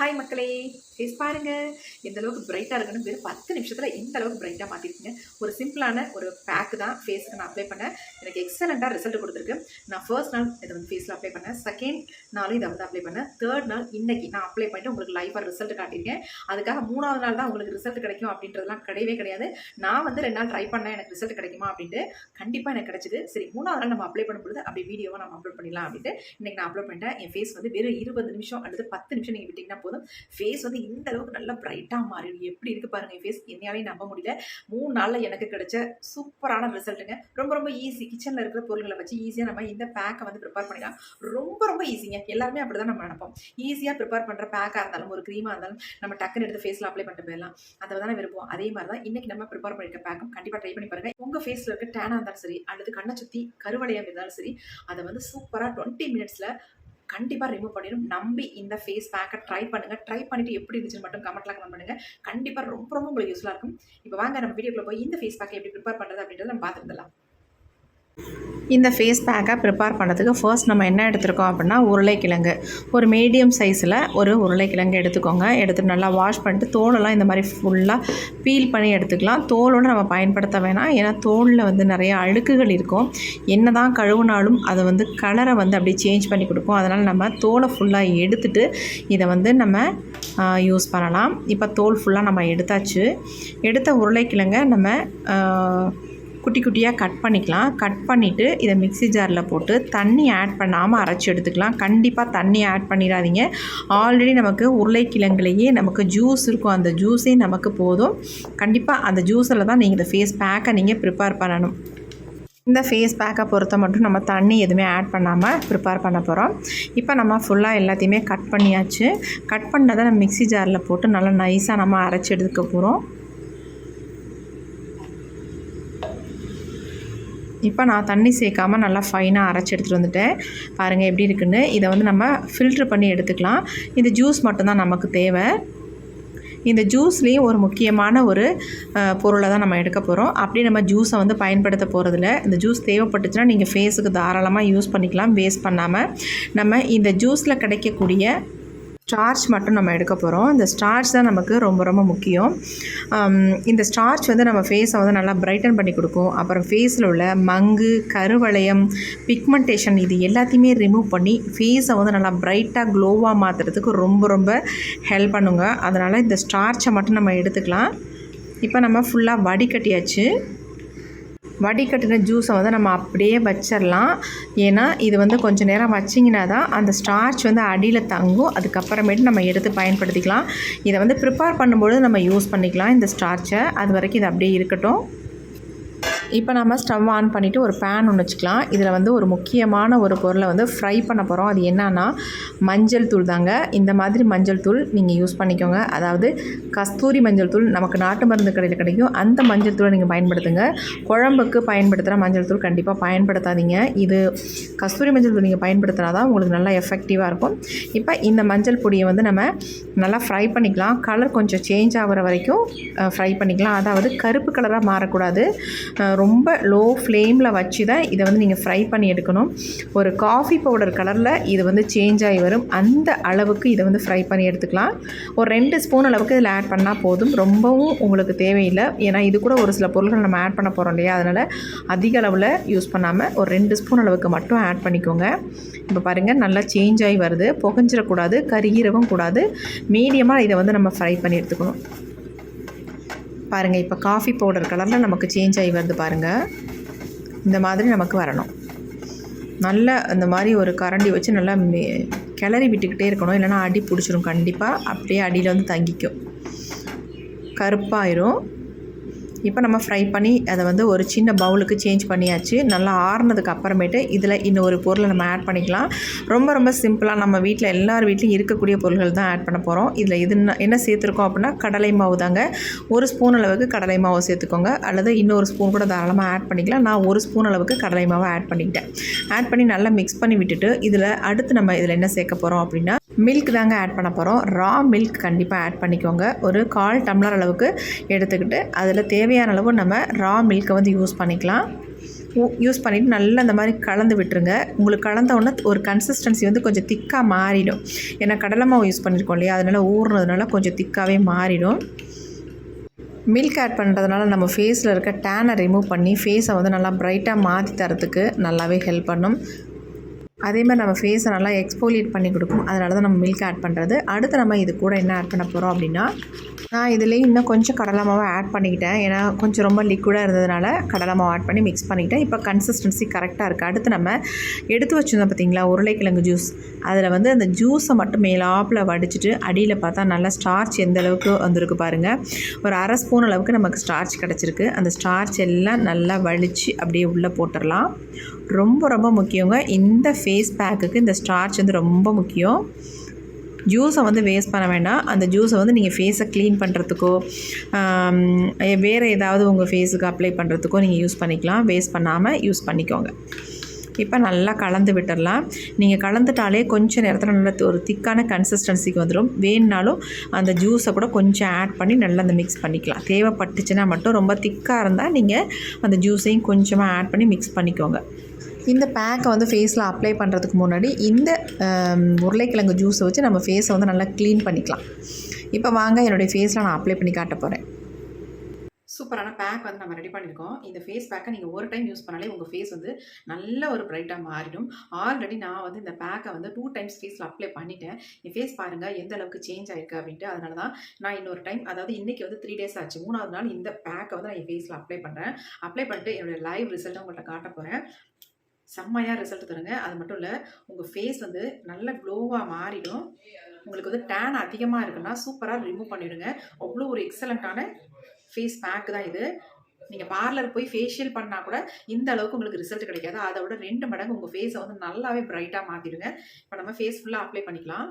Hi மக்களே, face பாருங்க எந்த அளவுக்கு பிரைட்டாக இருக்குன்னு வெறும் 10 நிமிஷத்தில் எந்த அளவுக்கு பிரைட்டாக மாற்றிருக்கீங்க. ஒரு சிம்பிளான ஒரு பேக்கு தான் ஃபேஸுக்கு நான் அப்ளை பண்ணேன். எனக்கு எக்ஸலண்ட்டாக ரிசல்ட் கொடுத்துருக்கு. நான் ஃபர்ஸ்ட் நாள் இதை வந்து ஃபேஸில் அப்ளை பண்ணேன், செகண்ட் நாளும் இதை வந்து அப்ளை பண்ணேன், தேர்ட் நாள் இன்னைக்கு நான் அப்ளை பண்ணிட்டு உங்களுக்கு லைஃபாக ரிசல்ட் காட்டியிருக்கேன். அதுக்காக 3வது நாள் தான் உங்களுக்கு ரிசல்ட் கிடைக்கும் அப்படின்றதுலாம் கிடையவே கிடையாது. நான் வந்து 2 நாள் ட்ரை பண்ணேன், எனக்கு ரிசல்ட் கிடைக்குமா அப்படின்ட்டு. கண்டிப்பாக எனக்கு கிடைச்சிது. சரி, 3வது நாள் நம்ம அப்ளை பண்ணும்போது அப்படி வீடியோவை நம்ம அப்லோட் பண்ணிடலாம் அப்படின்ட்டு இன்னைக்கு நான் அப்லோட் பண்ணிட்டேன். என் ஃபேஸ் வந்து வெறும் 20 நிமிஷம் அல்லது 10 நிமிஷம் நீங்கள் விட்டிங்கன்னா போதும், ஃபேஸ் வந்து இந்த அளவுக்கு நல்லா பிரைட்டாக மாறிடும். எப்படி இருக்குது பாருங்கள் ஃபேஸ், என்னையாலே நம்ப முடியல. 3 நாளில் எனக்கு கிடைச்ச சூப்பரான ரிசல்ட்டுங்க. ரொம்ப ரொம்ப ஈஸி. கிச்சனில் இருக்கிற பொருட்களை வச்சு ஈஸியாக நம்ம இந்த பேக்கை வந்து ப்ரிப்பேர் பண்ணிடலாம். ரொம்ப ரொம்ப ஈஸிங்க. எல்லாருமே அப்படி தான் நம்ம நினைப்போம். ஈஸியாக ப்ரிப்பேர் பண்ணுற பேக்காக இருந்தாலும் ஒரு க்ரீமாக இருந்தாலும் நம்ம டக்குன்னு எடுத்து ஃபேஸில் அப்ளை பண்ணிட்டு போயிடலாம். அதை தானே விரும்புவோம். அதே மாதிரி தான் இன்றைக்கி நம்ம ப்ரிப்பேர் பண்ணியிருக்க பேக்கும் கண்டிப்பாக ட்ரை பண்ணி பாருங்கள். உங்கள் ஃபேஸில் இருக்க டேனாக இருந்தாலும் சரி அல்லது கண்ணை சுற்றி கருவளையம் இருந்தாலும் சரி, அதை வந்து சூப்பராக 20 மினிட்ஸில் கண்டிப்பாக ரிமூவ் பண்ணிடும். நம்பி இந்த ஃபேஸ் பேக்கை ட்ரை பண்ணுங்கள். ட்ரை பண்ணிவிட்டு எப்படி இருந்துச்சுன்னு மட்டும் கமெண்ட்டில் கமெண்ட் பண்ணுங்கள். கண்டிப்பாக ரொம்ப ரொம்ப உங்களுக்கு யூஸ்ஃபுல்லாக இருக்கும். இப்போ வாங்க நம்ம வீடியோக்குள்ளே போய் இந்த ஃபேஸ் பேக்கை எப்படி ப்ரிப்பேர் பண்ணுறது அப்படின்றத நம்ம பார்த்துருந்தலாம். இந்த ஃபேஸ் பேக்கை ப்ரிப்பேர் பண்ணுறதுக்கு ஃபர்ஸ்ட் நம்ம என்ன எடுத்துருக்கோம் அப்படின்னா, உருளைக்கிழங்கு ஒரு மீடியம் சைஸில் ஒரு உருளைக்கிழங்கு எடுத்துக்கோங்க. எடுத்துகிட்டு நல்லா வாஷ் பண்ணிட்டு தோலெல்லாம் இந்த மாதிரி ஃபுல்லாக பீல் பண்ணி எடுத்துக்கலாம். தோலோடு நம்ம பயன்படுத்த வேணாம், ஏன்னா தோலில் வந்து நிறைய அழுக்குகள் இருக்கும். என்ன தான் கழுவுனாலும் அதை வந்து கலரை வந்து அப்படியே சேஞ்ச் பண்ணி கொடுக்கும். அதனால் நம்ம தோலை ஃபுல்லாக எடுத்துட்டு இதை வந்து நம்ம யூஸ் பண்ணலாம். இப்போ தோல் ஃபுல்லாக நம்ம எடுத்தாச்சு. எடுத்த உருளைக்கிழங்கை நம்ம குட்டி குட்டியாக கட் பண்ணிக்கலாம். கட் பண்ணிவிட்டு இதை மிக்ஸி ஜாரில் போட்டு தண்ணி ஆட் பண்ணாமல் அரைச்சி எடுத்துக்கலாம். கண்டிப்பாக தண்ணி ஆட் பண்ணிடாதீங்க. ஆல்ரெடி நமக்கு உருளைக்கிழங்குலேயே நமக்கு ஜூஸ் இருக்கும், அந்த ஜூஸே நமக்கு போதும். கண்டிப்பாக அந்த ஜூஸில் தான் நீங்கள் இந்த ஃபேஸ் பேக்கை நீங்கள் ப்ரிப்பேர் பண்ணணும். இந்த ஃபேஸ் பேக்கை பொறுத்த மட்டும் நம்ம தண்ணி எதுவுமே ஆட் பண்ணாமல் ப்ரிப்பேர் பண்ண போகிறோம். இப்போ நம்ம ஃபுல்லாக எல்லாத்தையுமே கட் பண்ணியாச்சு. கட் பண்ணதை நம்ம மிக்ஸி ஜாரில் போட்டு நல்லா நைஸாக நம்ம அரைச்சி எடுத்துக்க போகிறோம். இப்போ நான் தண்ணி சேர்க்காமல் நல்லா ஃபைனாக அரைச்சி எடுத்துகிட்டு வந்துட்டேன். பாருங்கள் எப்படி இருக்குன்னு. இதை வந்து நம்ம ஃபில்ட்ரு பண்ணி எடுத்துக்கலாம். இந்த ஜூஸ் மட்டும்தான் நமக்கு தேவை. இந்த ஜூஸ்லேயும் ஒரு முக்கியமான ஒரு பொருளை தான் நம்ம எடுக்க போகிறோம். அப்படி நம்ம ஜூஸை வந்து பயன்படுத்த போகிறதில்ல. இந்த ஜூஸ் தேவைப்பட்டுச்சுன்னா நீங்கள் ஃபேஸுக்கு தாராளமாக யூஸ் பண்ணிக்கலாம், வேஸ்ட் பண்ணாமல். நம்ம இந்த ஜூஸில் கிடைக்கக்கூடிய ஸ்டார்ச் மட்டும் நம்ம எடுக்க போகிறோம். இந்த ஸ்டார்ச் தான் நமக்கு ரொம்ப ரொம்ப முக்கியம். இந்த ஸ்டார்ச் வந்து நம்ம ஃபேஸை வந்து நல்லா பிரைட்டன் பண்ணி கொடுக்கும். அப்புறம் ஃபேஸில் உள்ள மங்கு, கருவளையம், பிக்மெண்டேஷன் இது எல்லாத்தையுமே ரிமூவ் பண்ணி ஃபேஸை வந்து நல்லா பிரைட்டாக க்ளோவாக மாற்றுறதுக்கு ரொம்ப ரொம்ப ஹெல்ப் பண்ணுங்க. அதனால் இந்த ஸ்டார்ச்சை மட்டும் நம்ம எடுத்துக்கலாம். இப்போ நம்ம ஃபுல்லாக வடிகட்டியாச்சு. வடிகட்டின ஜூஸை வந்து நம்ம அப்படியே வச்சிடலாம். ஏன்னா இது வந்து கொஞ்சம் நேரம் வச்சிங்கன்னா தான் அந்த ஸ்டார்ச் வந்து அடியில் தங்கும். அதுக்கப்புறமேட்டு நம்ம எடுத்து பயன்படுத்திக்கலாம். இதை வந்து ப்ரிப்பேர் பண்ணும்பொழுது நம்ம யூஸ் பண்ணிக்கலாம் இந்த ஸ்டார்ச்சை. அது வரைக்கும் இது அப்படியே இருக்கட்டும். இப்போ நம்ம ஸ்டவ் ஆன் பண்ணிவிட்டு ஒரு பேன் ஒன்று வச்சுக்கலாம். இதில் வந்து ஒரு முக்கியமான ஒரு பொருளை வந்து ஃப்ரை பண்ண போகிறோம். அது என்னன்னா மஞ்சள் தூள் தாங்க. இந்த மாதிரி மஞ்சள் தூள் நீங்கள் யூஸ் பண்ணிக்கோங்க. அதாவது கஸ்தூரி மஞ்சள் தூள் நமக்கு நாட்டு மருந்து கடையில் கிடைக்கும். அந்த மஞ்சள் தூளை நீங்கள் பயன்படுத்துங்க. குழம்புக்கு பயன்படுத்துகிற மஞ்சள் தூள் கண்டிப்பாக பயன்படுத்தாதீங்க. இது கஸ்தூரி மஞ்சள் தூள் நீங்கள் பயன்படுத்தினா தான் உங்களுக்கு நல்லா எஃபெக்டிவாக இருக்கும். இப்போ இந்த மஞ்சள் பொடியை வந்து நம்ம நல்லா ஃப்ரை பண்ணிக்கலாம். கலர் கொஞ்சம் சேஞ்ச் ஆகிற வரைக்கும் ஃப்ரை பண்ணிக்கலாம். அதாவது கருப்பு கலராக மாறக்கூடாது. ரொம்ப லோ ஃப்ளேமில் வச்சு தான் இதை வந்து நீங்கள் ஃப்ரை பண்ணி எடுக்கணும். ஒரு காஃபி பவுடர் கலரில் இது வந்து சேஞ்ச் ஆகி வரும். அந்த அளவுக்கு இதை வந்து ஃப்ரை பண்ணி எடுத்துக்கலாம். ஒரு 2 ஸ்பூன் அளவுக்கு இதில் ஆட் பண்ணால் போதும். ரொம்பவும் உங்களுக்கு தேவையில்லை. ஏன்னா இது கூட ஒரு சில பொருட்கள் நம்ம ஆட் பண்ண போகிறோம் இல்லையா, அதனால் அதிக அளவில் யூஸ் பண்ணாமல் ஒரு 2 ஸ்பூன் அளவுக்கு மட்டும் ஆட் பண்ணிக்கோங்க. இப்போ பாருங்கள் நல்லா சேஞ்ச் ஆகி வருது. புகஞ்சிடக்கூடாது, கருகிரவும் கூடாது. மீடியமாக இதை வந்து நம்ம ஃப்ரை பண்ணி எடுத்துக்கணும். பாருங்கள் இப்போ காஃபி பவுடர் கலரில் நமக்கு சேஞ்ச் ஆகி வருது பாருங்கள். இந்த மாதிரி நமக்கு வரணும். நல்லா இந்த மாதிரி ஒரு கரண்டி வச்சு நல்லா கிளறி விட்டுக்கிட்டே இருக்கணும். இல்லைனா அடி பிடிச்சிரும். கண்டிப்பாக அப்படியே அடியில் வந்து தங்கிக்கும், கருப்பாயிரும். இப்போ நம்ம ஃப்ரை பண்ணி அதை வந்து ஒரு சின்ன பவுலுக்கு சேஞ்ச் பண்ணியாச்சு. நல்லா ஆறுனதுக்கு அப்புறமேட்டு இதில் இன்னொரு பொருளை நம்ம ஆட் பண்ணிக்கலாம். ரொம்ப ரொம்ப சிம்பிளாக நம்ம வீட்டில் எல்லார் வீட்லையும் இருக்கக்கூடிய பொருட்கள் தான் ஆட் பண்ண போகிறோம். இதில் இது என்ன சேர்த்துருக்கோம் அப்படின்னா கடலை மாவு தாங்க. 1 ஸ்பூன் அளவுக்கு கடலை மாவு சேர்த்துக்கோங்க, அல்லது இன்னொரு ஸ்பூன் கூட தாராளமாக ஆட் பண்ணிக்கலாம். நான் 1 ஸ்பூன் அளவுக்கு கடலை மாவை ஆட் பண்ணிக்கிட்டேன். ஆட் பண்ணி நல்லா மிக்ஸ் பண்ணி விட்டுட்டு இதில் அடுத்து நம்ம இதில் என்ன சேர்க்க போகிறோம் அப்படின்னா மில்க் தாங்க ஆட் பண்ண போகிறோம். ரா மில்க் கண்டிப்பாக ஆட் பண்ணிக்கோங்க. ஒரு 1/4 டம்ளர் அளவுக்கு எடுத்துக்கிட்டு அதில் தேவையான அளவு நம்ம ரா மில்க்கை வந்து யூஸ் பண்ணிக்கலாம். யூஸ் பண்ணிவிட்டு நல்லா அந்த மாதிரி கலந்து விட்டுருங்க. உங்களுக்கு கலந்த உடனே ஒரு கன்சிஸ்டன்சி வந்து கொஞ்சம் திக்காக மாறிடும். ஏன்னா கடலை மாவு யூஸ் பண்ணியிருக்கோம் இல்லையா, அதனால் ஊறுனதுனால கொஞ்சம் திக்காகவே மாறிடும். மில்க் ஆட் பண்ணுறதுனால நம்ம ஃபேஸில் இருக்க டேனை ரிமூவ் பண்ணி ஃபேஸை வந்து நல்லா ப்ரைட்டாக மாற்றி தரத்துக்கு நல்லாவே ஹெல்ப் பண்ணும். அதே மாதிரி நம்ம ஃபேஸை நல்லா எக்ஸ்போலியேட் பண்ணி கொடுக்கும். அதனால தான் நம்ம மில்க் ஆட் பண்ணுறது. அடுத்து நம்ம இது கூட என்ன ஆட் பண்ண போகிறோம் அப்படின்னா, நான் இதுலேயும் இன்னும் கொஞ்சம் கடலை மாவை ஆட் பண்ணிக்கிட்டேன். ஏன்னா கொஞ்சம் ரொம்ப லிக்விடாக இருந்ததுனால கடலை மாவு ஆட் பண்ணி மிக்ஸ் பண்ணிக்கிட்டேன். இப்போ கன்சிஸ்டன்சி கரெக்டாக இருக்குது. அடுத்து நம்ம எடுத்து வச்சுருந்தோம் பார்த்திங்களா உருளைக்கிழங்கு ஜூஸ், அதில் வந்து அந்த ஜூஸை மட்டும் மேலாப்பில் வடிச்சிட்டு அடியில் பார்த்தா நல்லா ஸ்டார்ச் எந்த அளவுக்கு வந்திருக்கு பாருங்கள். ஒரு அரை ஸ்பூன் அளவுக்கு நமக்கு ஸ்டார்ச் கிடச்சிருக்கு. அந்த ஸ்டார்ச் எல்லாம் நல்லா வலித்து அப்படியே உள்ளே போட்டுடலாம். ரொம்ப ரொம்ப முக்கியங்க, இந்த ஃபேஸ் பேக்குக்கு இந்த ஸ்டார்ச் வந்து ரொம்ப முக்கியம். ஜூஸை வந்து வேஸ்ட் பண்ண வேண்டாம். அந்த ஜூஸை வந்து நீங்கள் ஃபேஸை க்ளீன் பண்ணுறதுக்கோ வேறு ஏதாவது உங்கள் ஃபேஸுக்கு அப்ளை பண்ணுறதுக்கோ நீங்கள் யூஸ் பண்ணிக்கலாம். வேஸ்ட் பண்ணாமல் யூஸ் பண்ணிக்கோங்க. இப்போ நல்லா கலந்து விட்டுடலாம். நீங்கள் கலந்துட்டாலே கொஞ்சம் நேரத்தில் நல்ல ஒரு திக்கான கன்சிஸ்டன்சிக்கு வந்துடும். வேணுனாலும் அந்த ஜூஸை கூட கொஞ்சம் ஆட் பண்ணி நல்லா அந்த மிக்ஸ் பண்ணிக்கலாம். தேவைப்பட்டுச்சுன்னா மட்டும், ரொம்ப திக்காக இருந்தால் நீங்கள் அந்த ஜூஸையும் கொஞ்சமாக ஆட் பண்ணி மிக்ஸ் பண்ணிக்கோங்க. இந்த பேக்கை வந்து ஃபேஸில் அப்ளை பண்ணுறதுக்கு முன்னாடி இந்த உருளைக்கிழங்கு ஜூஸை வச்சு நம்ம ஃபேஸை வந்து நல்லா க்ளீன் பண்ணிக்கலாம். இப்போ வாங்க என்னுடைய ஃபேஸில் நான் அப்ளை பண்ணி காட்ட போகிறேன். சூப்பரான பேக் வந்து நம்ம ரெடி பண்ணியிருக்கோம். இந்த ஃபேஸ் பேக்கை நீங்கள் ஒரு டைம் யூஸ் பண்ணாலே உங்கள் ஃபேஸ் வந்து நல்ல ஒரு ப்ரைட்டாக மாறிடும். ஆல்ரெடி நான் வந்து இந்த பேக்கை வந்து 2 டைம்ஸ் ஃபேஸில் அப்ளை பண்ணிட்டேன். என் ஃபேஸ் பாருங்கள் எந்த அளவுக்கு சேஞ்ச் ஆயிருக்கு அப்படின்ட்டு. அதனால தான் நான் இன்னொரு டைம், அதாவது இன்றைக்கி வந்து 3 டேஸ் ஆச்சு, 3வது நாள் இந்த பேக்கை வந்து நான் என் ஃபேஸில் அப்ளை பண்ணுறேன். அப்ளை பண்ணிட்டு என்னுடைய லைவ் ரிசல்ட்டை உங்கள்கிட்ட காட்ட போகிறேன். செம்மையாக ரிசல்ட் தருங்க. அது மட்டும் இல்லை, உங்கள் ஃபேஸ் வந்து நல்ல க்ளோவாக மாறிடும். உங்களுக்கு வந்து டேன் அதிகமாக இருக்குன்னா சூப்பராக ரிமூவ் பண்ணிவிடுங்க. அவ்வளோ ஒரு எக்ஸலண்ட்டான ஃபேஸ் பேக்கு தான் இது. நீங்கள் பார்லர் போய் ஃபேஷியல் பண்ணால் கூட இந்த அளவுக்கு உங்களுக்கு ரிசல்ட் கிடைக்காது. அதை விட 2 மடங்கு உங்கள் ஃபேஸை வந்து நல்லாவே ப்ரைட்டாக மாற்றிடுங்க. இப்போ நம்ம ஃபேஸ் ஃபுல்லாக அப்ளை பண்ணிக்கலாம்.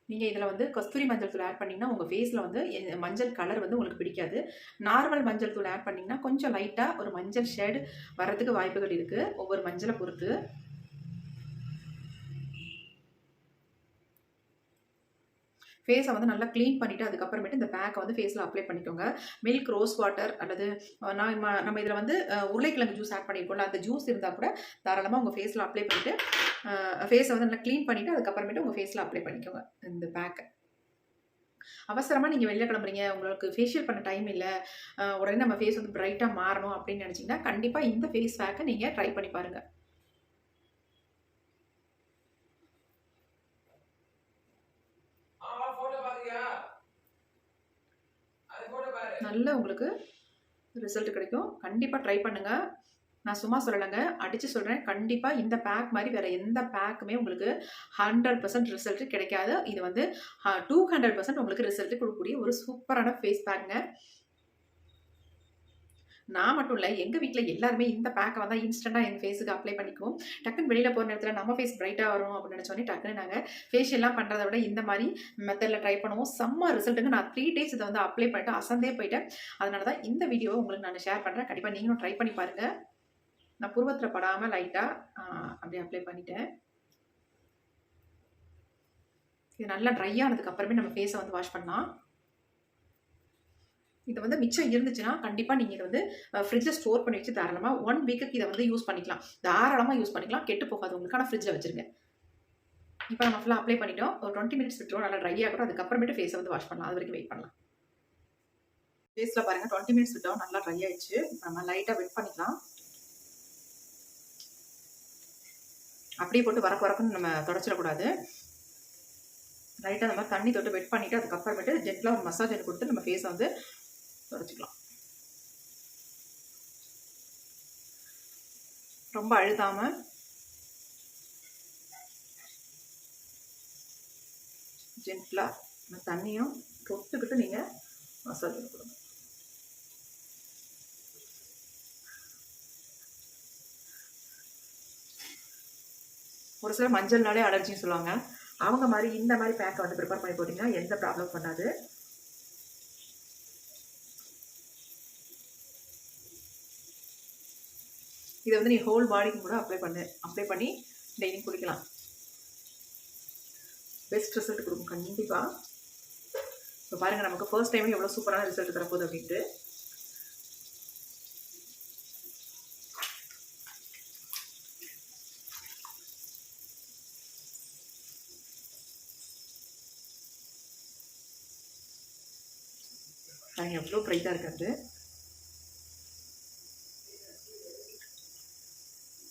நீங்கள் இதில் வந்து கஸ்தூரி மஞ்சள் தூள் ஆட் பண்ணிங்கன்னா உங்கள் ஃபேஸில் வந்து மஞ்சள் கலர் வந்து உங்களுக்கு பிடிக்காது. நார்மல் மஞ்சள் தூள் ஆட் பண்ணிங்கன்னா கொஞ்சம் லைட்டாக ஒரு மஞ்சள் ஷேடு வர்றதுக்கு வாய்ப்புகள் இருக்குது, ஒவ்வொரு மஞ்சளை பொறுத்து. ஃபேஸை வந்து நல்லா க்ளீன் பண்ணிவிட்டு அதுக்கப்புறமேட்டு இந்த பேக்கை வந்து ஃபேஸில் அப்ளை பண்ணிக்கோங்க. மில்க், ரோஸ் வாட்டர் அல்லது நம்ம இதில் வந்து உருளைக்கிழங்கு ஜூஸ் ஆட் பண்ணியிருக்கோம்ல, அந்த ஜூஸ் இருந்தால் கூட தாராளமாக உங்கள் ஃபேஸில் அப்ளை பண்ணிவிட்டு ஃபேஸை வந்து நல்லா க்ளீன் பண்ணிவிட்டு அதுக்கப்புறமேட்டு உங்கள் ஃபேஸில் அப்ளை பண்ணிக்கோங்க இந்த பேக்கை. அவசரமாக நீங்கள் வெளில கிளம்புறீங்க, உங்களுக்கு ஃபேஷியல் பண்ண டைம் இல்லை, உடனே நம்ம ஃபேஸ் வந்து ப்ரைட்டாக மாறணும் அப்படின்னு நினச்சிங்கன்னா கண்டிப்பாக இந்த ஃபேஸ் பேக்கை நீங்கள் ட்ரை பண்ணி பாருங்கள். நல்ல உங்களுக்கு ரிசல்ட் கிடைக்கும். கண்டிப்பாக ட்ரை பண்ணுங்கள். நான் சும்மா சொல்லலைங்க, அடித்து சொல்கிறேன். கண்டிப்பாக இந்த பேக் மாதிரி வேறு எந்த பேக்குமே உங்களுக்கு 100% ரிசல்ட் கிடைக்காது. இது வந்து 200% உங்களுக்கு ரிசல்ட் கொடுக்கக்கூடிய ஒரு சூப்பரான ஃபேஸ் பேக்குங்க. நான் மட்டும் இல்லை, எங்கள் வீட்டில் எல்லாருமே இந்த பேக்கை வந்தால் இன்ஸ்டண்ட்டாக எங்கள் ஃபேஸுக்கு அப்ளை பண்ணிக்குவோம். டக்குன்னு வெளியில் போகிற நேரத்தில் நம்ம ஃபேஸ் ப்ரைட்டாக வரும் அப்படின்னு நினச்சோன்னே டக்குன்னு நாங்கள் ஃபேஷியல்லாம் பண்ணுறதை விட இந்த மாதிரி மெத்தடில் ட்ரை பண்ணுவோம். செம்ம ரிசல்ட்டுங்க. நான் 3 டேஸ் இதை வந்து அப்ளை பண்ணிட்டு அசந்தே போயிட்டேன். அதனால தான் இந்த வீடியோவை உங்களுக்கு நான் ஷேர் பண்ணுறேன். கண்டிப்பாக நீங்களும் ட்ரை பண்ணி பாருங்கள். நான் புருவத்தில் படாமல் லைட்டாக அப்படியே அப்ளை பண்ணிட்டேன். இது நல்லா ட்ரை ஆனதுக்கு அப்புறமே நம்ம ஃபேஸை வந்து வாஷ் பண்ணலாம். இது வந்து மிச்சம் இருந்துச்சுன்னா கண்டிப்பாக நீங்கள் இதை வந்து ஃப்ரிட்ஜில் ஸ்டோர் பண்ணி வச்சு தாராளமாக 1 வீக்குக்கு இதை வந்து யூஸ் பண்ணிக்கலாம். தாராளமாக யூஸ் பண்ணிக்கலாம், கெட்டு போகாது உங்களுக்கு. ஆனால் ஃப்ரிட்ஜில் வச்சுருங்க. இப்போ நம்ம ஃபுல்லாக அப்ளை பண்ணிட்டோம். ஒரு 20 மினிட்ஸ் விட்டுருவோம், நல்லா ட்ரை ஆகட்டும். அதுக்கப்புறமேட்டு ஃபேஸை வந்து வாஷ் பண்ணலாம். அது வரைக்கும் வெயிட் பண்ணலாம். ஃபேஸில் பாருங்கள் 20 மினிட்ஸ் விட்டோம், நல்லா ட்ரை ஆயிடுச்சு. இப்போ நம்ம லைட்டாக வெட் பண்ணிக்கலாம். அப்படியே போட்டு வரக்குன்னு நம்ம தொடச்சிடக்கூடாது. லைட்டாக நம்ம தண்ணி தொட்டு வெட் பண்ணிவிட்டு அதுக்கப்புறமேட்டு ஜென்டலாக ஒரு மசாஜ் கொடுத்து நம்ம ஃபேஸை வந்து தொடச்சிக்கலாம். ரொம்ப அழுத்தாமல் ஜென்டலாக தண்ணியும் தொட்டுக்கிட்டு நீங்கள் மசாஜ் கொடுங்க. ஒரு சிலர் மஞ்சள்னாலே அலர்ஜின்னு சொல்லுவாங்க. அவங்க மாதிரி இந்த மாதிரி பேக்கை வந்து ப்ரிப்பேர் பண்ணி போட்டிங்கன்னா எந்த ப்ராப்ளம் பண்ணாது. இதை வந்து நீ ஹோல் பாடிக்கு கூட அப்ளை பண்ணி டெய்லியும் குளிக்கலாம். பெஸ்ட் ரிசல்ட் கொடுக்கும் கண்டிப்பாக. இப்போ பாருங்கள் நமக்கு ஃபர்ஸ்ட் டைமே எவ்வளோ சூப்பரான ரிசல்ட் தரப்போகுது அப்படின்ட்டு. பாருங்கள் எவ்வளோ ப்ரைட்டாக இருக்காது.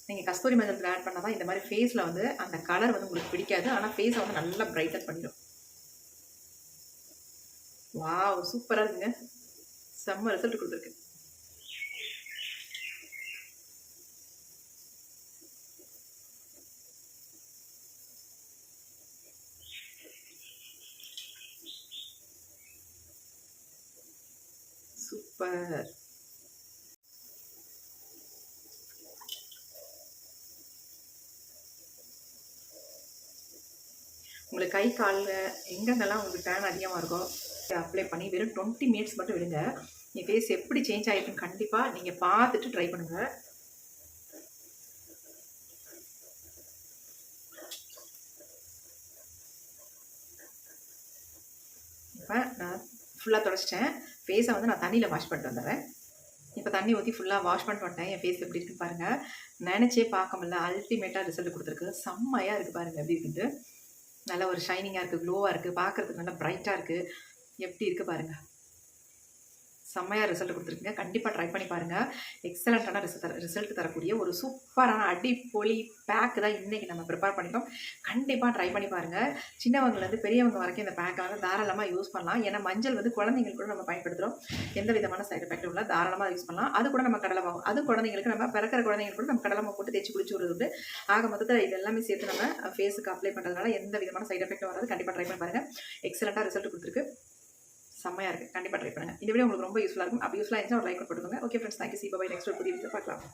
நீங்கள் கஸ்தூரி மஞ்சள் ஆட் பண்ணால் தான் இந்த மாதிரி ஃபேஸில் வந்து அந்த கலர் வந்து உங்களுக்கு பிடிக்காது, ஆனால் ஃபேஸை வந்து நல்லா பிரைட்டன் பண்ணிடும். வாவ் சூப்பராக இருக்குங்க, செம்ம ரிசல்ட் கொடுத்துருக்கு. சூப்பர். உங்களுக்கு கை காலில் எங்கெங்கெல்லாம் உங்களுக்கு டேன் அதிகமாக இருக்கோ அப்ளை பண்ணி வெறும் 20 மினிட்ஸ் மட்டும் விடுங்க. என் ஃபேஸ் எப்படி சேஞ்ச் ஆகிருக்குன்னு கண்டிப்பாக நீங்கள் பார்த்துட்டு ட்ரை பண்ணுங்கள். இப்போ நான் ஃபுல்லாக தொடச்சிட்டேன். ஃபேஸை வந்து நான் தண்ணியில் வாஷ் பண்ணிட்டு வந்துடுறேன். இப்போ தண்ணி ஊற்றி ஃபுல்லாக வாஷ் பண்ணிட்டு வந்துட்டேன். என் ஃபேஸ் எப்படி இருக்குது பாருங்கள். நினச்சே பார்க்க முடியல, அல்டிமேட்டாக ரிசல்ட் கொடுத்துருக்கு. செம்மையாக இருக்குது பாருங்கள் எப்படி இருக்குது. நல்ல ஒரு ஷைனிங்காக இருக்குது, க்ளோவாக இருக்குது, பார்க்குறதுக்கு நல்லா ப்ரைட்டாக இருக்குது. எப்படி இருக்குது பாருங்கள், செம்மையாக ரிசல்ட் கொடுத்துருக்குங்க. கண்டிப்பாக ட்ரை பண்ணி பாருங்கள். எக்ஸலண்ட்டான ரிசல்ட் தரக்கூடிய ஒரு சூப்பரான அடிப்பொலி பேக்கு தான் இன்றைக்கி நம்ம ப்ரிப்பேர் பண்ணிட்டோம். கண்டிப்பாக ட்ரை பண்ணி பாருங்கள். சின்னவங்கலேருந்து பெரியவங்க வரைக்கும் இந்த பேக்கை வந்து தாராளமாக யூஸ் பண்ணலாம். ஏன்னா மஞ்சள் வந்து குழந்தைங்களுக்கு கூட நம்ம பயன்படுத்துகிறோம். எந்த விதமான சைடு எஃபெக்டும் இல்லை, தாராளமாக யூஸ் பண்ணலாம். அது கூட நம்ம கடலை மாவு, அது குழந்தைங்களுக்கு நம்ம பிறக்கிற குழந்தைங்களுக்கு கூட நம்ம கடலை மாவு போட்டு தேய்ச்சி குளிச்சு விடுறது. ஆக மொத்தத்தில் இது எல்லாமே சேர்த்து நம்ம ஃபேஸுக்கு அப்ளை பண்ணுறதுனால எந்த விதமான சைடு எஃபெக்டும் வராது. கண்டிப்பாக ட்ரை பண்ணி பாருங்கள். எக்ஸலண்ட்டாக ரிசல்ட் கொடுத்துருக்கு, செம்மையாக இருக்குது. கண்டிப்பாக ட்ரை பண்ணுங்கள். இந்த வீடியோ உங்களுக்கு ரொம்ப யூஸ்ஃபுல்லாக இருக்கும். அப்படி யூஸ்ஃபுல்லாக இருந்துச்சு ஒரு லைக் போட்டுக்கோங்க. Okay friends, thank you. சி பாய். நெக்ஸ்ட் ஒரு புதிய வீடியோ பார்க்கலாம்.